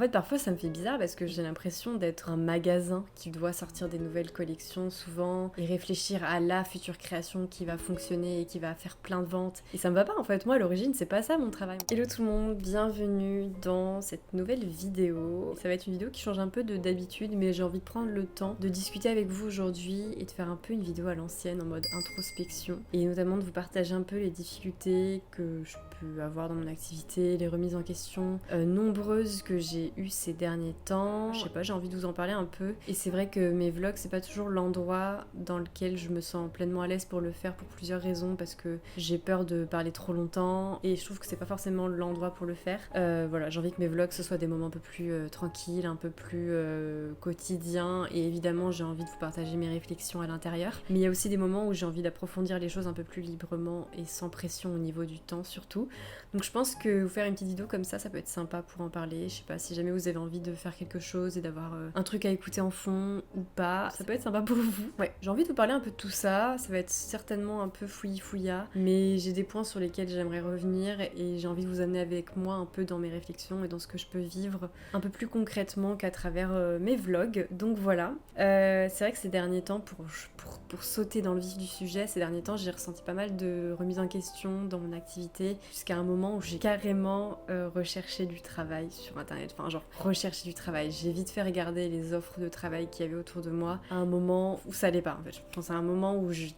En fait, parfois, ça me fait bizarre parce que j'ai l'impression d'être un magasin qui doit sortir des nouvelles collections souvent et réfléchir à la future création qui va fonctionner et qui va faire plein de ventes. Et ça me va pas en fait. Moi, à l'origine, c'est pas ça mon travail. Hello tout le monde, bienvenue dans cette nouvelle vidéo. Ça va être une vidéo qui change un peu d'habitude, mais j'ai envie de prendre le temps de discuter avec vous aujourd'hui et de faire un peu une vidéo à l'ancienne en mode introspection et notamment de vous partager un peu les difficultés que je peux avoir dans mon activité, les remises en question nombreuses que j'ai eues ces derniers temps. Je sais pas, j'ai envie de vous en parler un peu. Et c'est vrai que mes vlogs, c'est pas toujours l'endroit dans lequel je me sens pleinement à l'aise pour le faire pour plusieurs raisons, parce que j'ai peur de parler trop longtemps et je trouve que c'est pas forcément l'endroit pour le faire. Voilà, j'ai envie que mes vlogs ce soit des moments un peu plus tranquilles, un peu plus quotidiens, et évidemment j'ai envie de vous partager mes réflexions à l'intérieur. Mais il y a aussi des moments où j'ai envie d'approfondir les choses un peu plus librement et sans pression au niveau du temps surtout. Donc je pense que vous faire une petite vidéo comme ça peut être sympa pour en parler. Je sais pas, si jamais vous avez envie de faire quelque chose et d'avoir un truc à écouter en fond ou pas, ça peut être sympa pour vous. Ouais, j'ai envie de vous parler un peu de tout ça. Ça va être certainement un peu fouillis-fouilla, mais j'ai des points sur lesquels j'aimerais revenir et j'ai envie de vous amener avec moi un peu dans mes réflexions et dans ce que je peux vivre un peu plus concrètement qu'à travers mes vlogs. Donc voilà. C'est vrai que ces derniers temps, pour sauter dans le vif du sujet, ces derniers temps j'ai ressenti pas mal de remises en question dans mon activité, jusqu'à un moment où j'ai carrément recherché du travail sur internet. Enfin genre recherché du travail. J'ai vite fait regarder les offres de travail qu'il y avait autour de moi à un moment où ça allait pas en fait. Je pense à un moment où j'ai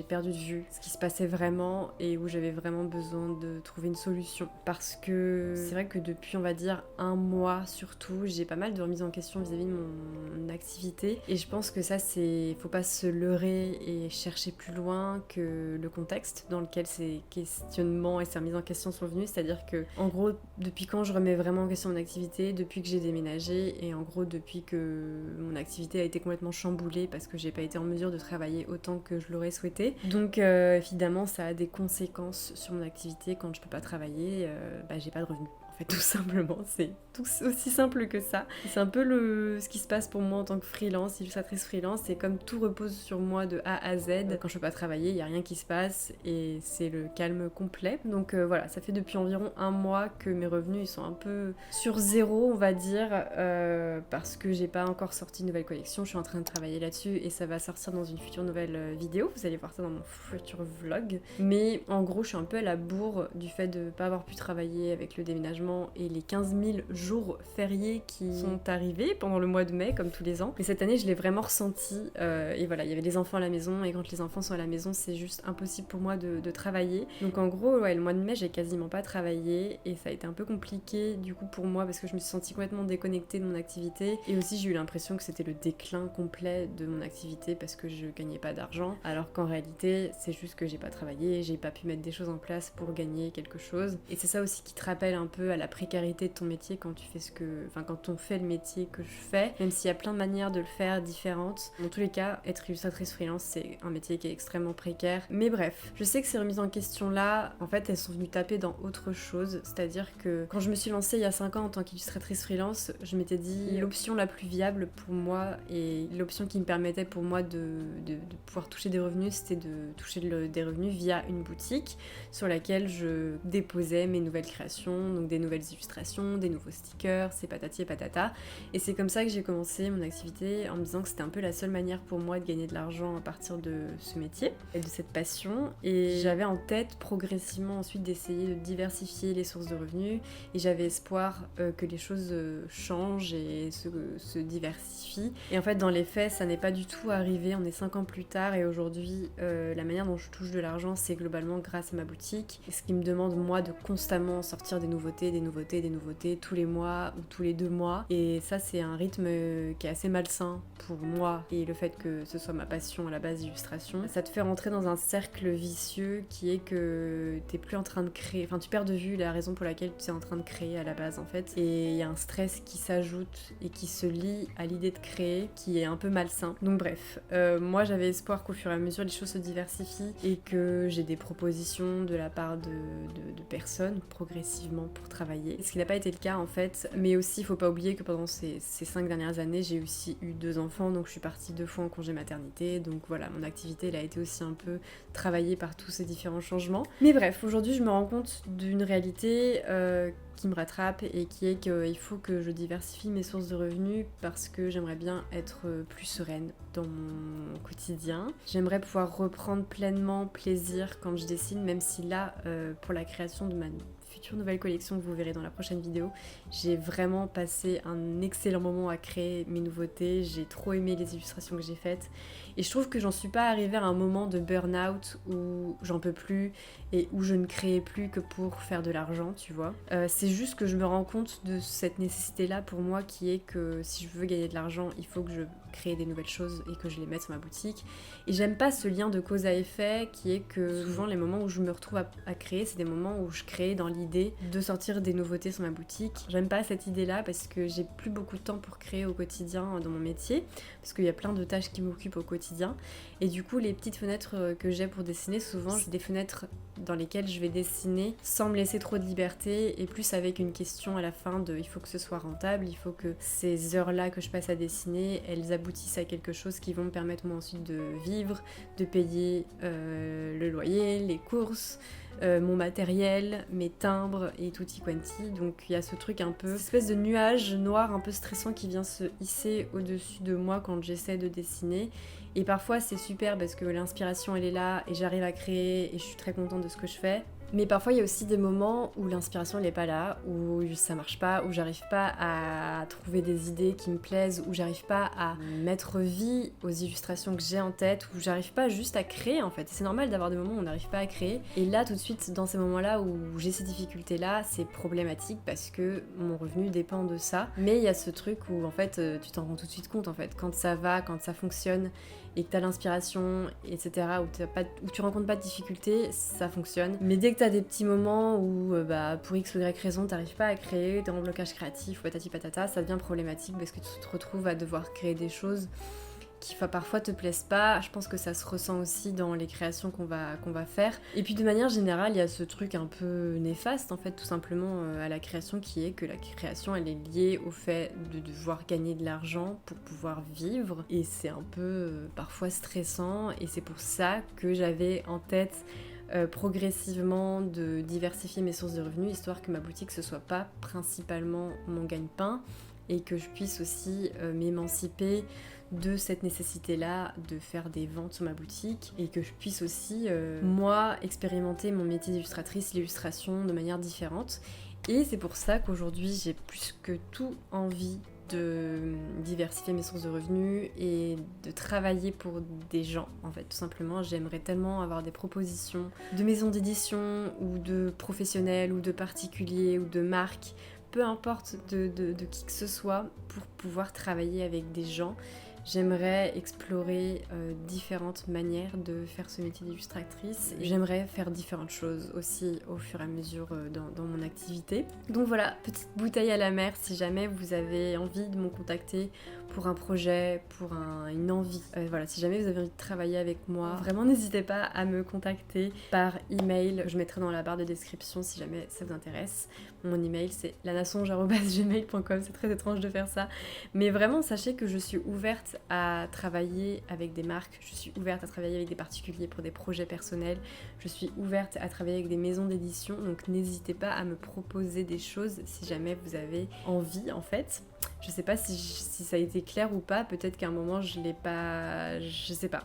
perdu de vue ce qui se passait vraiment et où j'avais vraiment besoin de trouver une solution. Parce que c'est vrai que depuis on va dire un mois surtout, j'ai pas mal de remises en question vis-à-vis de mon activité. Et je pense que ça c'est... faut pas se leurrer et chercher plus loin que le contexte dans lequel ces questionnements et ces remises en question sont venus. C'est-à-dire que en gros depuis quand je remets vraiment en question mon activité, depuis que j'ai déménagé et en gros depuis que mon activité a été complètement chamboulée parce que j'ai pas été en mesure de travailler autant que je l'aurais souhaité. Donc évidemment ça a des conséquences sur mon activité. Quand je peux pas travailler, j'ai pas de revenus. En fait, tout simplement, c'est tout aussi simple que ça. C'est un peu ce qui se passe pour moi en tant que freelance, illustratrice freelance. C'est comme tout repose sur moi de A à Z. Quand je peux pas travailler, il y a rien qui se passe et c'est le calme complet. Donc voilà, ça fait depuis environ un mois que mes revenus ils sont un peu sur zéro, on va dire, parce que j'ai pas encore sorti une nouvelle collection. Je suis en train de travailler là-dessus et ça va sortir dans une future nouvelle vidéo. Vous allez voir ça dans mon futur vlog. Mais en gros, je suis un peu à la bourre du fait de pas avoir pu travailler avec le déménagement et les 15 000 jours fériés qui sont arrivés pendant le mois de mai, comme tous les ans. Mais cette année, je l'ai vraiment ressenti. Et voilà, il y avait des enfants à la maison, et quand les enfants sont à la maison, c'est juste impossible pour moi de travailler. Donc en gros, ouais, le mois de mai, j'ai quasiment pas travaillé, et ça a été un peu compliqué du coup pour moi, parce que je me suis sentie complètement déconnectée de mon activité. Et aussi, j'ai eu l'impression que c'était le déclin complet de mon activité, parce que je gagnais pas d'argent, alors qu'en réalité, c'est juste que j'ai pas travaillé, j'ai pas pu mettre des choses en place pour gagner quelque chose. Et c'est ça aussi qui te rappelle un peu à la précarité de ton métier quand tu fais quand on fait le métier que je fais, même s'il y a plein de manières de le faire différentes. Dans tous les cas, être illustratrice freelance, c'est un métier qui est extrêmement précaire. Mais bref, je sais que ces remises en question là, en fait, elles sont venues taper dans autre chose, c'est-à-dire que quand je me suis lancée il y a 5 ans en tant qu'illustratrice freelance, je m'étais dit l'option la plus viable pour moi et l'option qui me permettait pour moi de pouvoir toucher des revenus, c'était de toucher des revenus via une boutique sur laquelle je déposais mes nouvelles créations, donc des nouvelles illustrations, des nouveaux stickers, c'est patati et patata. Et c'est comme ça que j'ai commencé mon activité, en me disant que c'était un peu la seule manière pour moi de gagner de l'argent à partir de ce métier et de cette passion. Et j'avais en tête progressivement ensuite d'essayer de diversifier les sources de revenus, et j'avais espoir que les choses changent et se diversifient. Et en fait, dans les faits, ça n'est pas du tout arrivé. On est 5 ans plus tard, et aujourd'hui, la manière dont je touche de l'argent, c'est globalement grâce à ma boutique. Ce qui me demande, moi, de constamment sortir des nouveautés tous les mois ou tous les 2 mois. Et ça, c'est un rythme qui est assez malsain pour moi, et le fait que ce soit ma passion à la base d'illustration, ça te fait rentrer dans un cercle vicieux qui est que t'es plus en train de créer, enfin tu perds de vue la raison pour laquelle tu es en train de créer à la base en fait, et il y a un stress qui s'ajoute et qui se lie à l'idée de créer qui est un peu malsain. Donc bref, moi j'avais espoir qu'au fur et à mesure les choses se diversifient et que j'ai des propositions de la part de personnes progressivement pour travailler travailler. Ce qui n'a pas été le cas en fait, mais aussi il faut pas oublier que pendant ces 5 dernières années, j'ai aussi eu 2 enfants, donc je suis partie 2 fois en congé maternité, donc voilà, mon activité elle a été aussi un peu travaillée par tous ces différents changements. Mais bref, aujourd'hui je me rends compte d'une réalité qui me rattrape et qui est qu'il faut que je diversifie mes sources de revenus parce que j'aimerais bien être plus sereine dans mon quotidien. J'aimerais pouvoir reprendre pleinement plaisir quand je dessine, même si là, pour la création de ma future nouvelle collection que vous verrez dans la prochaine vidéo, j'ai vraiment passé un excellent moment à créer mes nouveautés, j'ai trop aimé les illustrations que j'ai faites et je trouve que j'en suis pas arrivée à un moment de burn-out où j'en peux plus et où je ne créais plus que pour faire de l'argent, tu vois. C'est juste que je me rends compte de cette nécessité-là pour moi qui est que si je veux gagner de l'argent, il faut que je crée des nouvelles choses et que je les mette sur ma boutique. Et j'aime pas ce lien de cause à effet qui est que souvent les moments où je me retrouve à créer, c'est des moments où je crée dans l'idée de sortir des nouveautés sur ma boutique. J'aime pas cette idée-là parce que j'ai plus beaucoup de temps pour créer au quotidien dans mon métier, parce qu'il y a plein de tâches qui m'occupent au quotidien. Et du coup, les petites fenêtres que j'ai pour dessiner, souvent, c'est des fenêtres dans lesquelles je vais dessiner sans me laisser trop de liberté et plus avec une question à la fin de il faut que ce soit rentable, il faut que ces heures-là que je passe à dessiner, elles aboutissent à quelque chose qui vont me permettre moi ensuite de vivre, de payer le loyer, les courses, mon matériel, mes timbres et tutti quanti. Donc il y a ce truc un peu, cette espèce de nuage noir un peu stressant qui vient se hisser au-dessus de moi quand j'essaie de dessiner. Et parfois c'est super parce que l'inspiration elle est là et j'arrive à créer et je suis très contente de ce que je fais. Mais parfois il y a aussi des moments où l'inspiration elle est pas là, où ça marche pas, où j'arrive pas à trouver des idées qui me plaisent, où j'arrive pas à mettre vie aux illustrations que j'ai en tête, où j'arrive pas juste à créer en fait. C'est normal d'avoir des moments où on n'arrive pas à créer. Et là tout de suite dans ces moments-là où j'ai ces difficultés-là, c'est problématique parce que mon revenu dépend de ça. Mais il y a ce truc où en fait tu t'en rends tout de suite compte en fait. Quand ça va, quand ça fonctionne et que t'as l'inspiration, etc., où tu rencontres pas de difficultés, ça fonctionne. Mais dès que t'as des petits moments où pour X ou Y raison t'arrives pas à créer, t'es en blocage créatif, patati patata, ça devient problématique parce que tu te retrouves à devoir créer des choses qui parfois te plaisent pas. Je pense que ça se ressent aussi dans les créations qu'on va faire. Et puis de manière générale, il y a ce truc un peu néfaste en fait, tout simplement à la création, qui est que la création elle est liée au fait de devoir gagner de l'argent pour pouvoir vivre. Et c'est un peu parfois stressant et c'est pour ça que j'avais en tête progressivement de diversifier mes sources de revenus, histoire que ma boutique ce soit pas principalement mon gagne-pain et que je puisse aussi m'émanciper de cette nécessité-là de faire des ventes sur ma boutique et que je puisse aussi, moi, expérimenter mon métier d'illustratrice, l'illustration de manière différente. Et c'est pour ça qu'aujourd'hui, j'ai plus que tout envie de diversifier mes sources de revenus et de travailler pour des gens, en fait, tout simplement. J'aimerais tellement avoir des propositions de maisons d'édition ou de professionnels ou de particuliers ou de marques, peu importe de qui que ce soit, pour pouvoir travailler avec des gens. J'aimerais explorer différentes manières de faire ce métier d'illustratrice. J'aimerais faire différentes choses aussi au fur et à mesure dans mon activité. Donc voilà, petite bouteille à la mer si jamais vous avez envie de me contacter pour un projet, pour une envie. Voilà, si jamais vous avez envie de travailler avec moi, vraiment n'hésitez pas à me contacter par email. Je mettrai dans la barre de description si jamais ça vous intéresse. Mon email c'est lanasonge@gmail.com. C'est très étrange de faire ça. Mais vraiment, sachez que je suis ouverte à travailler avec des marques, je suis ouverte à travailler avec des particuliers pour des projets personnels, je suis ouverte à travailler avec des maisons d'édition, donc n'hésitez pas à me proposer des choses si jamais vous avez envie en fait. Je sais pas si ça a été clair ou pas, peut-être qu'à un moment je l'ai pas, je sais pas.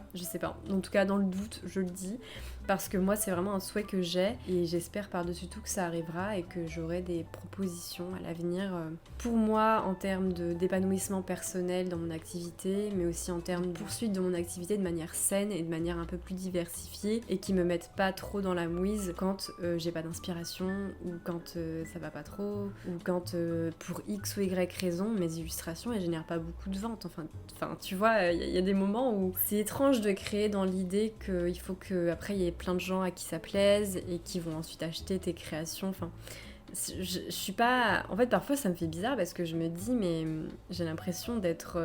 En tout cas dans le doute je le dis, parce que moi c'est vraiment un souhait que j'ai et j'espère par-dessus tout que ça arrivera et que j'aurai des propositions à l'avenir pour moi en termes d'épanouissement personnel dans mon activité, mais aussi en termes de poursuite de mon activité de manière saine et de manière un peu plus diversifiée et qui me mettent pas trop dans la mouise quand j'ai pas d'inspiration ou quand ça va pas trop ou quand pour X ou Y raison mes illustrations elles génèrent pas beaucoup de ventes. Enfin tu vois, il y a des moments où c'est étrange de créer dans l'idée qu'il faut que après il y ait plein de gens à qui ça plaise et qui vont ensuite acheter tes créations. Enfin, Je suis pas... En fait, parfois, ça me fait bizarre parce que je me dis, mais j'ai l'impression d'être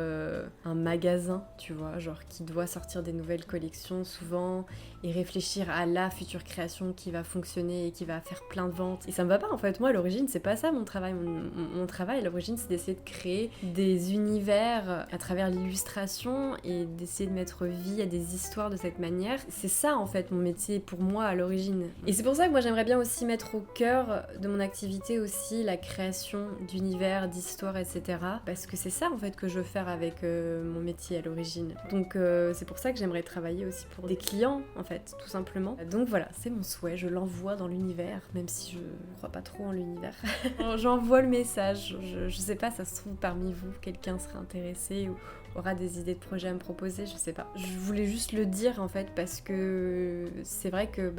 un magasin, tu vois, genre qui doit sortir des nouvelles collections souvent et réfléchir à la future création qui va fonctionner et qui va faire plein de ventes. Et ça me va pas, en fait. Moi, à l'origine, c'est pas ça mon travail. Mon travail, à l'origine, c'est d'essayer de créer des univers à travers l'illustration et d'essayer de mettre vie à des histoires de cette manière. C'est ça, en fait, mon métier pour moi à l'origine. Et c'est pour ça que moi, j'aimerais bien aussi mettre au cœur de mon activité aussi la création d'univers, d'histoires, etc. Parce que c'est ça, en fait, que je veux faire avec mon métier à l'origine. Donc, c'est pour ça que j'aimerais travailler aussi pour des clients, en fait, tout simplement. Donc voilà, c'est mon souhait, je l'envoie dans l'univers, même si je crois pas trop en l'univers. J'envoie le message, je sais pas, ça se trouve parmi vous, quelqu'un serait intéressé ou aura des idées de projets à me proposer, je sais pas. Je voulais juste le dire en fait parce que c'est vrai que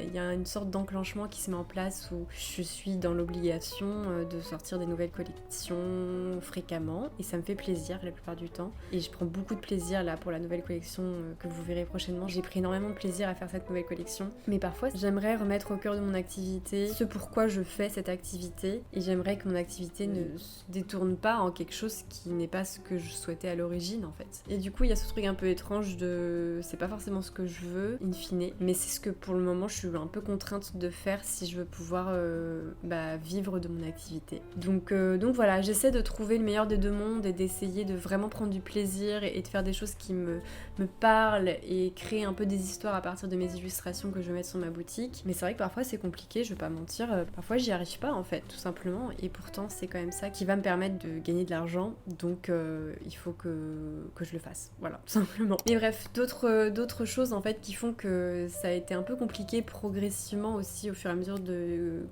il y a une sorte d'enclenchement qui se met en place où je suis dans l'obligation de sortir des nouvelles collections fréquemment et ça me fait plaisir la plupart du temps et je prends beaucoup de plaisir là pour la nouvelle collection que vous verrez prochainement. J'ai pris énormément de plaisir à faire cette nouvelle collection, mais parfois j'aimerais remettre au cœur de mon activité ce pourquoi je fais cette activité et j'aimerais que mon activité ne se détourne pas en quelque chose qui n'est pas ce que je souhaitais à l'origine en fait. Et du coup il y a ce truc un peu étrange de c'est pas forcément ce que je veux in fine, mais c'est ce que pour le moment je suis un peu contrainte de faire si je veux pouvoir vivre de mon activité. Donc voilà, j'essaie de trouver le meilleur des deux mondes et d'essayer de vraiment prendre du plaisir et de faire des choses qui me parlent et créer un peu des histoires à partir de mes illustrations que je vais mettre sur ma boutique. Mais c'est vrai que parfois c'est compliqué, je vais pas mentir, parfois j'y arrive pas en fait tout simplement et pourtant c'est quand même ça qui va me permettre de gagner de l'argent, donc il faut que je le fasse, voilà, tout simplement. Mais bref, d'autres choses en fait qui font que ça a été un peu compliqué progressivement aussi au fur et à mesure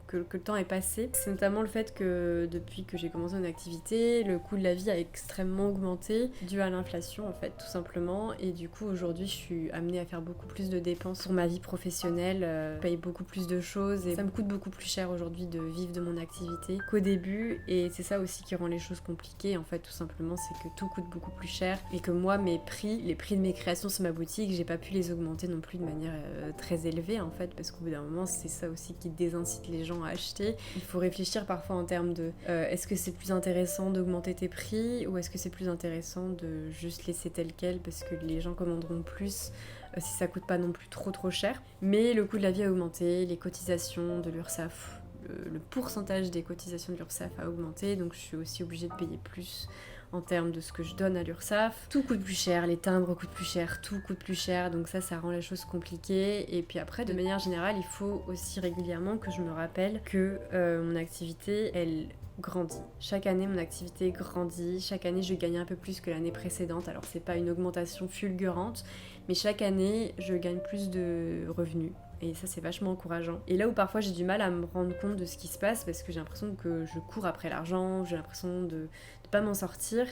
que le temps est passé. C'est notamment le fait que depuis que j'ai commencé une activité, le coût de la vie a extrêmement augmenté dû à l'inflation en fait, tout simplement. Et du coup aujourd'hui je suis amenée à faire beaucoup plus de dépenses pour ma vie professionnelle, je paye beaucoup plus de choses et ça me coûte beaucoup plus cher aujourd'hui de vivre de mon activité qu'au début. Et c'est ça aussi qui rend les choses compliquées en fait, tout simplement, c'est que tout coûte beaucoup plus cher et que moi les prix de mes créations sur ma boutique, j'ai pas pu les augmenter non plus de manière très élevée en fait, parce qu'au bout d'un moment c'est ça aussi qui désincite les gens à acheter. Il faut réfléchir parfois en termes de est-ce que c'est plus intéressant d'augmenter tes prix ou est-ce que c'est plus intéressant de juste laisser tel quel parce que les gens commanderont plus si ça coûte pas non plus trop cher. Mais le coût de la vie a augmenté, les cotisations de l'URSSAF, le pourcentage des cotisations de l'URSSAF a augmenté, donc je suis aussi obligée de payer plus en termes de ce que je donne à l'URSSAF. Tout coûte plus cher, les timbres coûtent plus cher, tout coûte plus cher, donc ça rend les choses compliquées. Et puis après, de manière générale, il faut aussi régulièrement que je me rappelle que mon activité, elle grandit. Chaque année, mon activité grandit. Chaque année, je gagne un peu plus que l'année précédente. Alors, c'est pas une augmentation fulgurante, mais chaque année, je gagne plus de revenus. Et ça, c'est vachement encourageant. Et là où parfois j'ai du mal à me rendre compte de ce qui se passe, parce que j'ai l'impression que je cours après l'argent, j'ai l'impression de pas m'en sortir,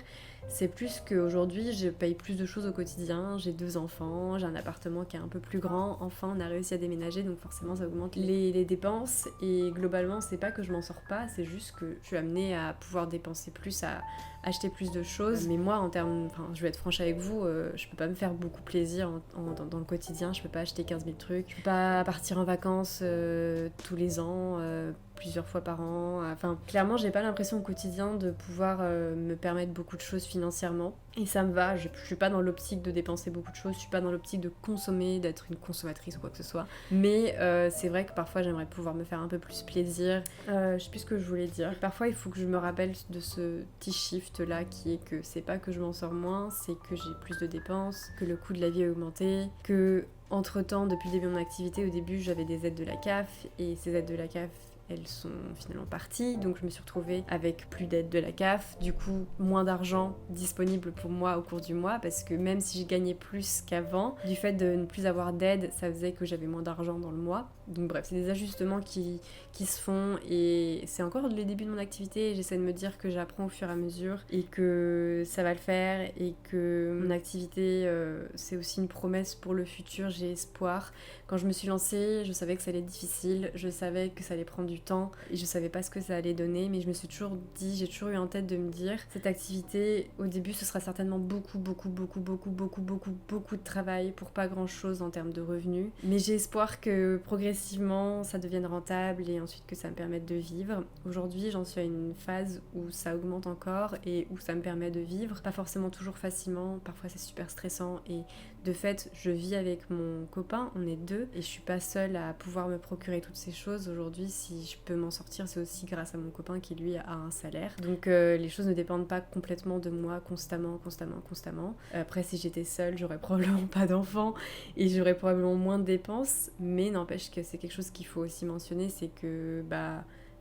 c'est plus qu'aujourd'hui je paye plus de choses au quotidien, j'ai 2 enfants, j'ai un appartement qui est un peu plus grand, enfin on a réussi à déménager, donc forcément ça augmente les dépenses, et globalement c'est pas que je m'en sors pas, c'est juste que je suis amenée à pouvoir dépenser plus, à acheter plus de choses. Mais moi, je vais être franche avec vous, je peux pas me faire beaucoup plaisir dans le quotidien, je peux pas acheter 15 000 trucs, je peux pas partir en vacances tous les ans, plusieurs fois par an. Enfin, clairement, j'ai pas l'impression au quotidien de pouvoir me permettre beaucoup de choses financièrement. Et ça me va, je suis pas dans l'optique de dépenser beaucoup de choses, je suis pas dans l'optique de consommer, d'être une consommatrice ou quoi que ce soit. Mais c'est vrai que parfois j'aimerais pouvoir me faire un peu plus plaisir. Je sais plus ce que je voulais dire. Parfois il faut que je me rappelle de ce petit shift là qui est que c'est pas que je m'en sors moins, c'est que j'ai plus de dépenses, que le coût de la vie a augmenté, que entre-temps, depuis le début de mon activité, au début j'avais des aides de la CAF et ces aides de la CAF, elles sont finalement parties, donc je me suis retrouvée avec plus d'aide de la CAF, du coup moins d'argent disponible pour moi au cours du mois, parce que même si je gagnais plus qu'avant, du fait de ne plus avoir d'aide, ça faisait que j'avais moins d'argent dans le mois. Donc bref, c'est des ajustements qui se font, et c'est encore le début de mon activité, et j'essaie de me dire que j'apprends au fur et à mesure, et que ça va le faire, et que mon activité, c'est aussi une promesse pour le futur, j'ai espoir. Quand je me suis lancée, je savais que ça allait être difficile, je savais que ça allait prendre du temps, et je savais pas ce que ça allait donner, mais je me suis toujours dit, j'ai toujours eu en tête de me dire, cette activité, au début, ce sera certainement beaucoup de travail pour pas grand chose en termes de revenus, mais j'ai espoir que progressivement, progressivement ça devienne rentable et ensuite que ça me permette de vivre. Aujourd'hui j'en suis à une phase où ça augmente encore et où ça me permet de vivre, pas forcément toujours facilement, parfois c'est super stressant et de fait je vis avec mon copain, on est deux et je suis pas seule à pouvoir me procurer toutes ces choses. Aujourd'hui si je peux m'en sortir c'est aussi grâce à mon copain qui lui a un salaire. Donc les choses ne dépendent pas complètement de moi constamment. Après si j'étais seule j'aurais probablement pas d'enfants et j'aurais probablement moins de dépenses, mais n'empêche que c'est quelque chose qu'il faut aussi mentionner, c'est que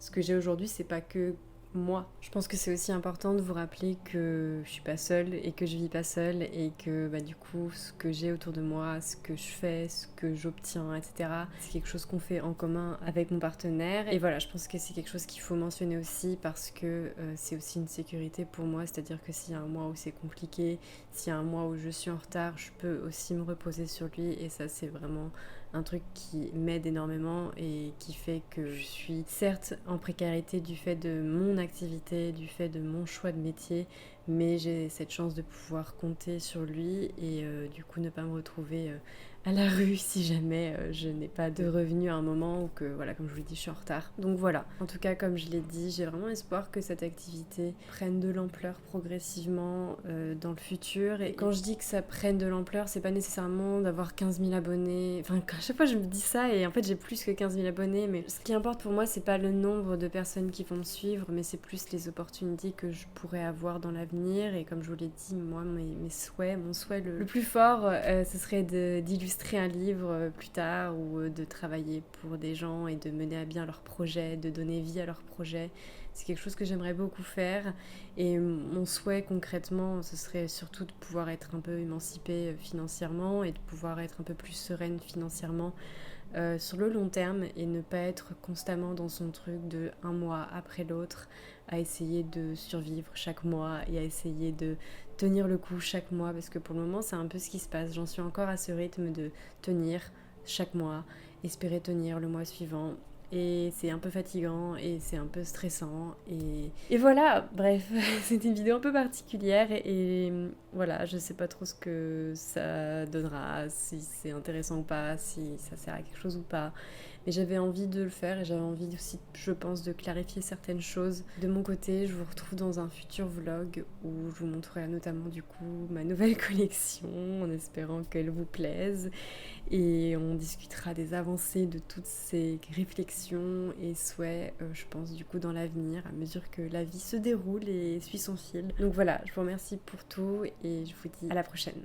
ce que j'ai aujourd'hui c'est pas que moi. Je pense que c'est aussi important de vous rappeler que je suis pas seule et que je vis pas seule et que du coup ce que j'ai autour de moi, ce que je fais, ce que j'obtiens, etc. c'est quelque chose qu'on fait en commun avec mon partenaire. Et voilà, je pense que c'est quelque chose qu'il faut mentionner aussi parce que c'est aussi une sécurité pour moi, c'est-à-dire que s'il y a un mois où c'est compliqué, s'il y a un mois où je suis en retard, je peux aussi me reposer sur lui et ça c'est vraiment un truc qui m'aide énormément et qui fait que je suis certes en précarité du fait de mon activité, du fait de mon choix de métier, mais j'ai cette chance de pouvoir compter sur lui et du coup ne pas me retrouver à la rue si jamais je n'ai pas de revenus à un moment ou que voilà, comme je vous l'ai dit, je suis en retard. Donc voilà, en tout cas comme je l'ai dit, j'ai vraiment espoir que cette activité prenne de l'ampleur progressivement dans le futur. Et quand je dis que ça prenne de l'ampleur, c'est pas nécessairement d'avoir 15 000 abonnés, enfin à chaque fois je me dis ça et en fait j'ai plus que 15 000 abonnés, mais ce qui importe pour moi c'est pas le nombre de personnes qui vont me suivre, mais c'est plus les opportunités que je pourrais avoir dans l'avenir. Et comme je vous l'ai dit, moi mes souhaits, mon souhait le plus fort ce serait d'illustrer un livre plus tard ou de travailler pour des gens et de mener à bien leurs projets, de donner vie à leurs projets. C'est quelque chose que j'aimerais beaucoup faire et mon souhait concrètement ce serait surtout de pouvoir être un peu émancipée financièrement et de pouvoir être un peu plus sereine financièrement sur le long terme et ne pas être constamment dans son truc de un mois après l'autre à essayer de survivre chaque mois et à essayer de tenir le coup chaque mois, parce que pour le moment c'est un peu ce qui se passe. J'en suis encore à ce rythme de tenir chaque mois, espérer tenir le mois suivant. Et c'est un peu fatigant et c'est un peu stressant et voilà, bref, c'était une vidéo un peu particulière et voilà, je sais pas trop ce que ça donnera, si c'est intéressant ou pas, si ça sert à quelque chose ou pas, mais j'avais envie de le faire et j'avais envie aussi, je pense, de clarifier certaines choses. De mon côté, je vous retrouve dans un futur vlog où je vous montrerai notamment du coup ma nouvelle collection en espérant qu'elle vous plaise. Et on discutera des avancées de toutes ces réflexions et souhaits, je pense, du coup, dans l'avenir, à mesure que la vie se déroule et suit son fil. Donc voilà, je vous remercie pour tout et je vous dis à la prochaine.